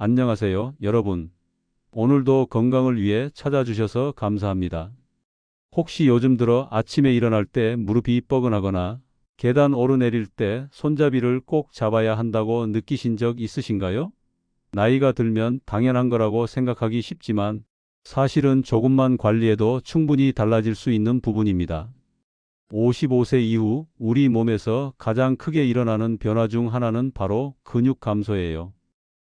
안녕하세요, 여러분. 오늘도 건강을 위해 찾아주셔서 감사합니다. 혹시 요즘 들어 아침에 일어날 때 무릎이 뻐근하거나 계단 오르내릴 때 손잡이를 꼭 잡아야 한다고 느끼신 적 있으신가요? 나이가 들면 당연한 거라고 생각하기 쉽지만 사실은 조금만 관리해도 충분히 달라질 수 있는 부분입니다. 55세 이후 우리 몸에서 가장 크게 일어나는 변화 중 하나는 바로 근육 감소예요.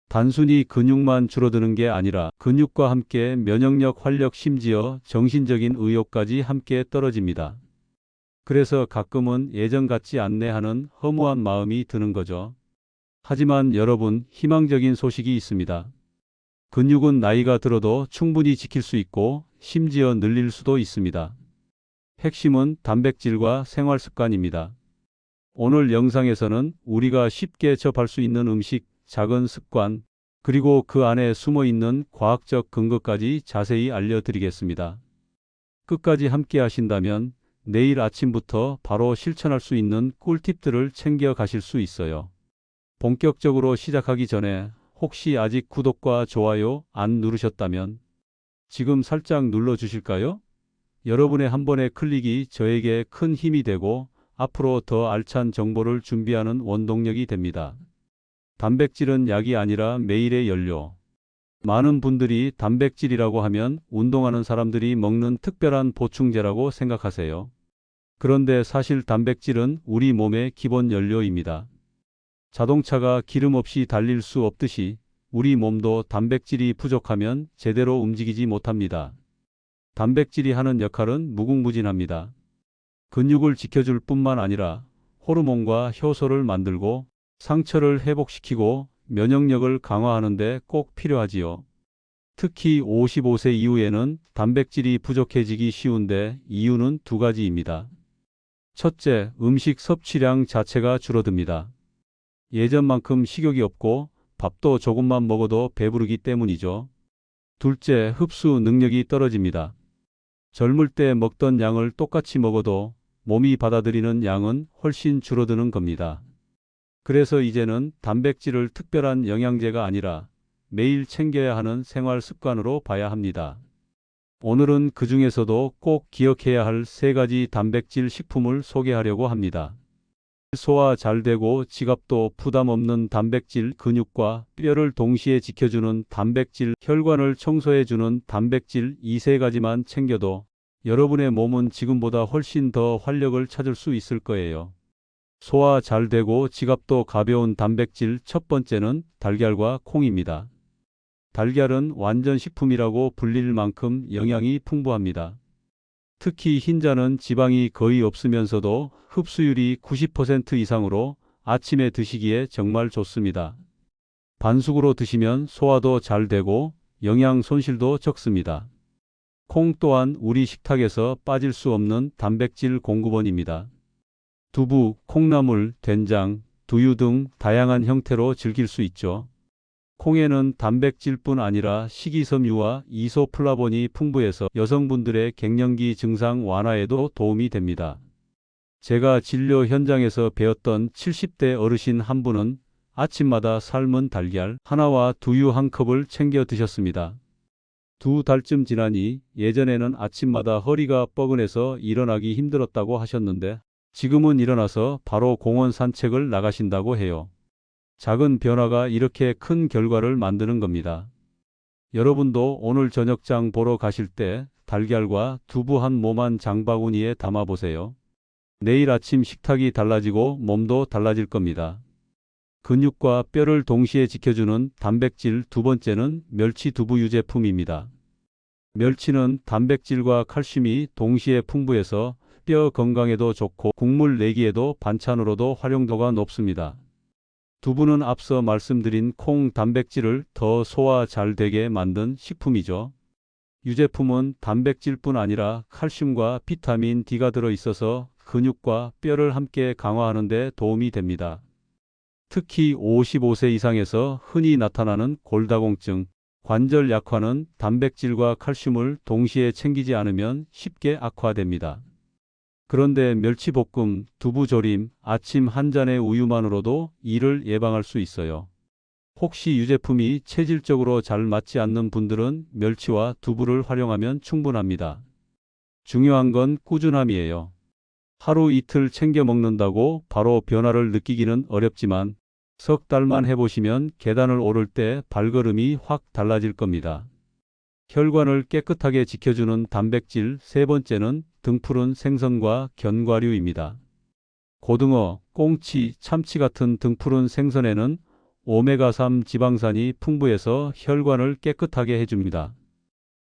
단순히 근육만 줄어드는 게 아니라 근육과 함께 면역력, 활력, 심지어 정신적인 의욕까지 함께 떨어집니다. 그래서 가끔은 예전 같지 않네 하는 허무한 마음이 드는 거죠. 하지만 여러분, 희망적인 소식이 있습니다. 근육은 나이가 들어도 충분히 지킬 수 있고 심지어 늘릴 수도 있습니다. 핵심은 단백질과 생활 습관입니다. 오늘 영상에서는 우리가 쉽게 접할 수 있는 음식, 작은 습관, 그리고 그 안에 숨어 있는 과학적 근거까지 자세히 알려드리겠습니다. 끝까지 함께 하신다면 내일 아침부터 바로 실천할 수 있는 꿀팁들을 챙겨 가실 수 있어요. 본격적으로 시작하기 전에 혹시 아직 구독과 좋아요 안 누르셨다면 지금 살짝 눌러 주실까요? 여러분의 한 번의 클릭이 저에게 큰 힘이 되고 앞으로 더 알찬 정보를 준비하는 원동력이 됩니다. 단백질은 약이 아니라 매일의 연료. 많은 분들이 단백질이라고 하면 운동하는 사람들이 먹는 특별한 보충제라고 생각하세요. 그런데 사실 단백질은 우리 몸의 기본 연료입니다. 자동차가 기름 없이 달릴 수 없듯이 우리 몸도 단백질이 부족하면 제대로 움직이지 못합니다. 단백질이 하는 역할은 무궁무진합니다. 근육을 지켜줄 뿐만 아니라 호르몬과 효소를 만들고 상처를 회복시키고 면역력을 강화하는 데 꼭 필요하지요. 특히 55세 이후에는 단백질이 부족해지기 쉬운데 이유는 두 가지입니다. 첫째, 음식 섭취량 자체가 줄어듭니다. 예전만큼 식욕이 없고 밥도 조금만 먹어도 배부르기 때문이죠. 둘째, 흡수 능력이 떨어집니다. 젊을 때 먹던 양을 똑같이 먹어도 몸이 받아들이는 양은 훨씬 줄어드는 겁니다. 그래서 이제는 단백질을 특별한 영양제가 아니라 매일 챙겨야 하는 생활 습관으로 봐야 합니다. 오늘은 그 중에서도 꼭 기억해야 할 세 가지 단백질 식품을 소개하려고 합니다. 소화 잘 되고 지갑도 부담 없는 단백질, 근육과 뼈를 동시에 지켜주는 단백질, 혈관을 청소해주는 단백질, 이 세 가지만 챙겨도 여러분의 몸은 지금보다 훨씬 더 활력을 찾을 수 있을 거예요. 소화 잘 되고 지갑도 가벼운 단백질, 첫 번째는 달걀과 콩입니다. 달걀은 완전 식품이라고 불릴 만큼 영양이 풍부합니다. 특히 흰자는 지방이 거의 없으면서도 흡수율이 90% 이상으로 아침에 드시기에 정말 좋습니다. 반숙으로 드시면 소화도 잘 되고 영양 손실도 적습니다. 콩 또한 우리 식탁에서 빠질 수 없는 단백질 공급원입니다. 두부, 콩나물, 된장, 두유 등 다양한 형태로 즐길 수 있죠. 콩에는 단백질뿐 아니라 식이섬유와 이소플라본이 풍부해서 여성분들의 갱년기 증상 완화에도 도움이 됩니다. 제가 진료 현장에서 배웠던 70대 어르신 한 분은 아침마다 삶은 달걀 하나와 두유 한 컵을 챙겨 드셨습니다. 두 달쯤 지나니 예전에는 아침마다 허리가 뻐근해서 일어나기 힘들었다고 하셨는데 지금은 일어나서 바로 공원 산책을 나가신다고 해요. 작은 변화가 이렇게 큰 결과를 만드는 겁니다. 여러분도 오늘 저녁장 보러 가실 때 달걀과 두부 한 모만 장바구니에 담아보세요. 내일 아침 식탁이 달라지고 몸도 달라질 겁니다. 근육과 뼈를 동시에 지켜주는 단백질 두 번째는 멸치 두부 유제품입니다. 멸치는 단백질과 칼슘이 동시에 풍부해서 뼈 건강에도 좋고 국물 내기에도 반찬으로도 활용도가 높습니다. 두부는 앞서 말씀드린 콩 단백질을 더 소화 잘 되게 만든 식품이죠. 유제품은 단백질뿐 아니라 칼슘과 비타민 D가 들어있어서 근육과 뼈를 함께 강화하는 데 도움이 됩니다. 특히 55세 이상에서 흔히 나타나는 골다공증, 관절 약화는 단백질과 칼슘을 동시에 챙기지 않으면 쉽게 악화됩니다. 그런데 멸치볶음, 두부조림, 아침 한 잔의 우유만으로도 이를 예방할 수 있어요. 혹시 유제품이 체질적으로 잘 맞지 않는 분들은 멸치와 두부를 활용하면 충분합니다. 중요한 건 꾸준함이에요. 하루 이틀 챙겨 먹는다고 바로 변화를 느끼기는 어렵지만 석 달만 해보시면 계단을 오를 때 발걸음이 확 달라질 겁니다. 혈관을 깨끗하게 지켜주는 단백질 세 번째는 등푸른 생선과 견과류입니다. 고등어, 꽁치, 참치 같은 등푸른 생선에는 오메가3 지방산이 풍부해서 혈관을 깨끗하게 해줍니다.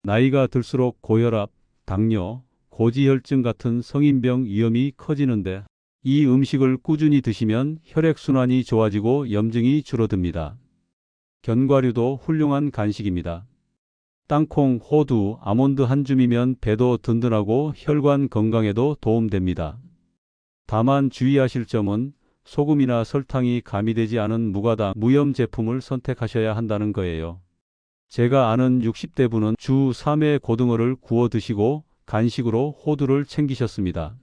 나이가 들수록 고혈압, 당뇨, 고지혈증 같은 성인병 위험이 커지는데 이 음식을 꾸준히 드시면 혈액순환이 좋아지고 염증이 줄어듭니다. 견과류도 훌륭한 간식입니다. 땅콩, 호두, 아몬드 한 줌이면 배도 든든하고 혈관 건강에도 도움됩니다. 다만 주의하실 점은 소금이나 설탕이 가미되지 않은 무가당, 무염 제품을 선택하셔야 한다는 거예요. 제가 아는 60대 분은 주 3회 고등어를 구워 드시고 간식으로 호두를 챙기셨습니다.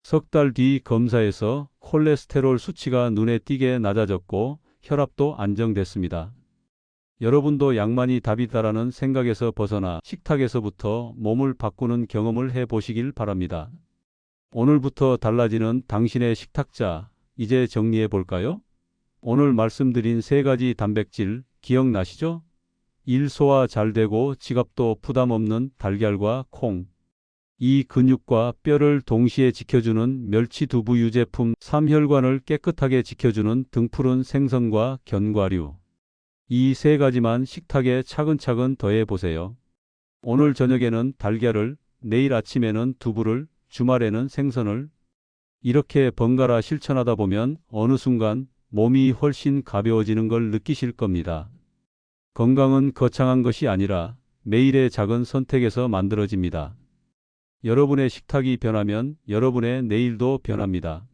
석 달 뒤 검사에서 콜레스테롤 수치가 눈에 띄게 낮아졌고 혈압도 안정됐습니다. 여러분도 양만이 답이다라는 생각에서 벗어나 식탁에서부터 몸을 바꾸는 경험을 해보시길 바랍니다. 오늘부터 달라지는 당신의 식탁자, 이제 정리해 볼까요? 오늘 말씀드린 세 가지 단백질 기억나시죠? 일 소화 잘 되고 지갑도 부담 없는 달걀과 콩. 이 근육과 뼈를 동시에 지켜주는 멸치 두부 유제품, 3혈관을 깨끗하게 지켜주는 등푸른 생선과 견과류. 이 세 가지만 식탁에 차근차근 더해 보세요. 오늘 저녁에는 달걀을, 내일 아침에는 두부를, 주말에는 생선을. 이렇게 번갈아 실천하다 보면 어느 순간 몸이 훨씬 가벼워지는 걸 느끼실 겁니다. 건강은 거창한 것이 아니라 매일의 작은 선택에서 만들어집니다. 여러분의 식탁이 변하면 여러분의 내일도 변합니다.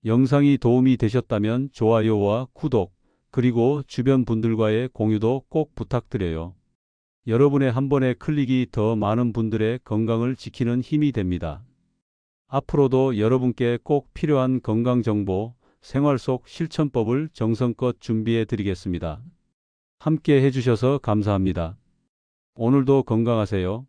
영상이 도움이 되셨다면 좋아요와 구독, 그리고 주변 분들과의 공유도 꼭 부탁드려요. 여러분의 한 번의 클릭이 더 많은 분들의 건강을 지키는 힘이 됩니다. 앞으로도 여러분께 꼭 필요한 건강 정보, 생활 속 실천법을 정성껏 준비해 드리겠습니다. 함께 해주셔서 감사합니다. 오늘도 건강하세요.